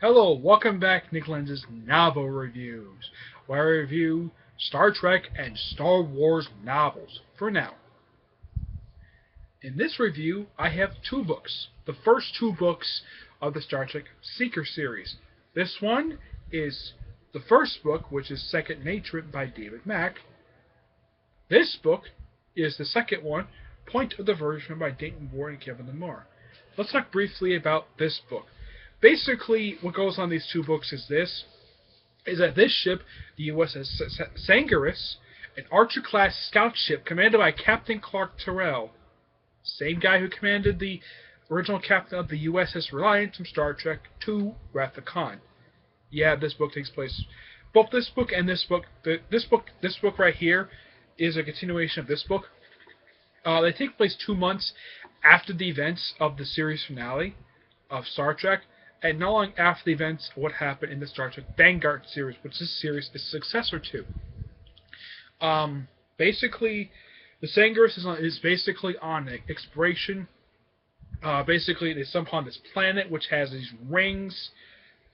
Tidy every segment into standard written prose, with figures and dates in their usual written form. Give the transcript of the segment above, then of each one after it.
Hello, welcome back to Nick Lenz's Novel Reviews, where I review Star Trek and Star Wars novels for now. In this review, I have two books. The first two books of the Star Trek Seeker series. This one is the first book, which is Second Nature, written by David Mack. This book is the second one, Point of Divergence, by Dayton Ward and Kevin Lamar. Let's talk briefly about this book. Basically, what goes on in these two books is that this ship, the USS Sangaris, an Archer-class scout ship commanded by Captain Clark Terrell, same guy who commanded the original captain of the USS Reliance from Star Trek II, Wrath of Khan. Yeah, this book takes place. Both this book and this book, this book right here, is a continuation of this book. They take place 2 months after the events of the series finale of Star Trek, and not long after the events of what happened in the Star Trek Vanguard series, which this series is successor to. Basically, the Sangaris is basically on an exploration. Basically, they stumble on this planet which has these rings.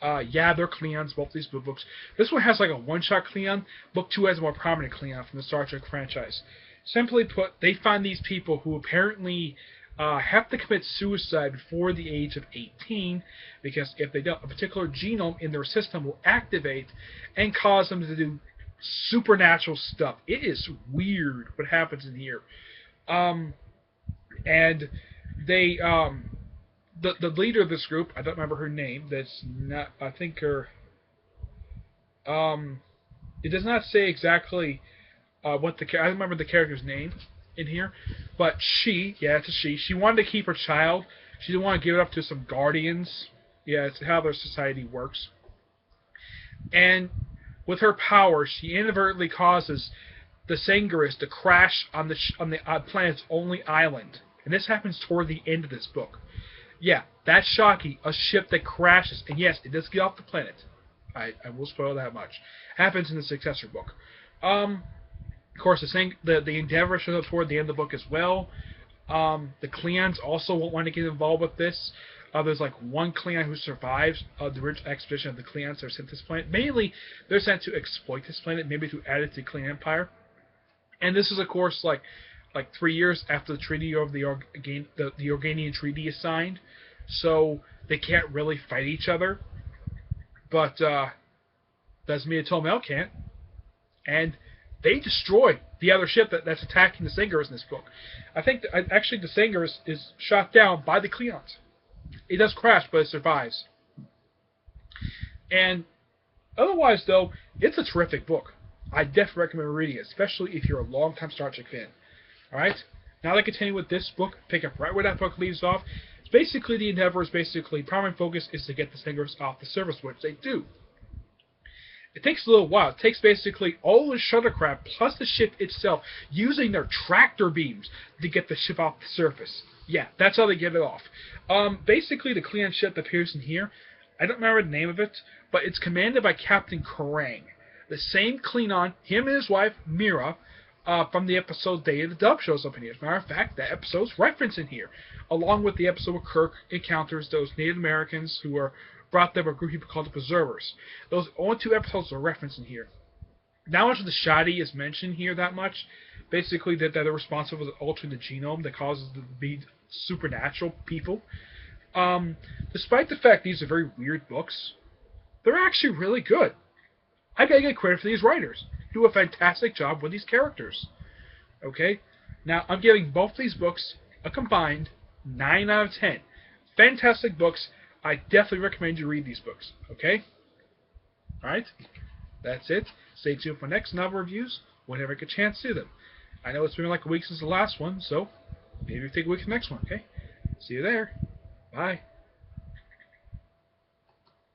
Yeah, they're Klingons, both these books. This one has like a one-shot Klingon. Book 2 has a more prominent Klingon from the Star Trek franchise. Simply put, they find these people who apparently have to commit suicide before the age of 18, because if they don't, a particular genome in their system will activate and cause them to do supernatural stuff. It is weird what happens in here. And they, the leader of this group, I don't remember her name. That's not, I think her. It does not say exactly what the. I don't remember the character's name in here, but it's a she. She wanted to keep her child. She didn't want to give it up to some guardians. Yeah, it's how their society works. And with her power, she inadvertently causes the Sangaris to crash on the planet's only island. And this happens toward the end of this book. Yeah, that's shocking. A ship that crashes, and yes, it does get off the planet. I will spoil that much. Happens in the successor book. Of course, the Endeavor shows up toward the end of the book as well. The Klingons also won't want to get involved with this. There's like one Klingon who survives the original expedition of the Klingons that are sent to this planet. Mainly, they're sent to exploit this planet, maybe to add it to the Klingon Empire. And this is, of course, like 3 years after the treaty of the Organian Treaty is signed, so they can't really fight each other. But doesn't mean Tomel can't. And they destroy the other ship that's attacking the Sangaris in this book. I think actually the Sangaris is shot down by the Klingons. It does crash, but it survives. And otherwise, though, it's a terrific book. I definitely recommend reading it, especially if you're a long-time Star Trek fan. Alright? Now to continue with this book, pick up right where that book leaves off. It's basically the Endeavor is basically, primary focus is to get the Sangaris off the surface, which they do. It takes a little while. It takes basically all the shuttlecraft plus the ship itself using their tractor beams to get the ship off the surface. Yeah, that's how they get it off. Basically, the Klingon ship that appears in here, I don't remember the name of it, but it's commanded by Captain Kerrang. The same Klingon, him and his wife, Mira, from the episode Day of the Dove shows up in here. As a matter of fact, that episode's referenced in here, along with the episode where Kirk encounters those Native Americans who are brought there by a group of people called the Preservers. Those only 2 episodes are referenced in here. Not much of the shoddy is mentioned here that much. Basically, that they're responsible for altering the genome that causes them to be supernatural people. Despite the fact these are very weird books, they're actually really good. I gotta get credit for these writers. They do a fantastic job with these characters. Okay? Now, I'm giving both these books a combined 9 out of 10. Fantastic books. I definitely recommend you read these books. Okay? Alright? That's it. Stay tuned for next novel reviews whenever I get a chance to do them. I know it's been like a week since the last one, so maybe take a week for the next one, okay? See you there. Bye.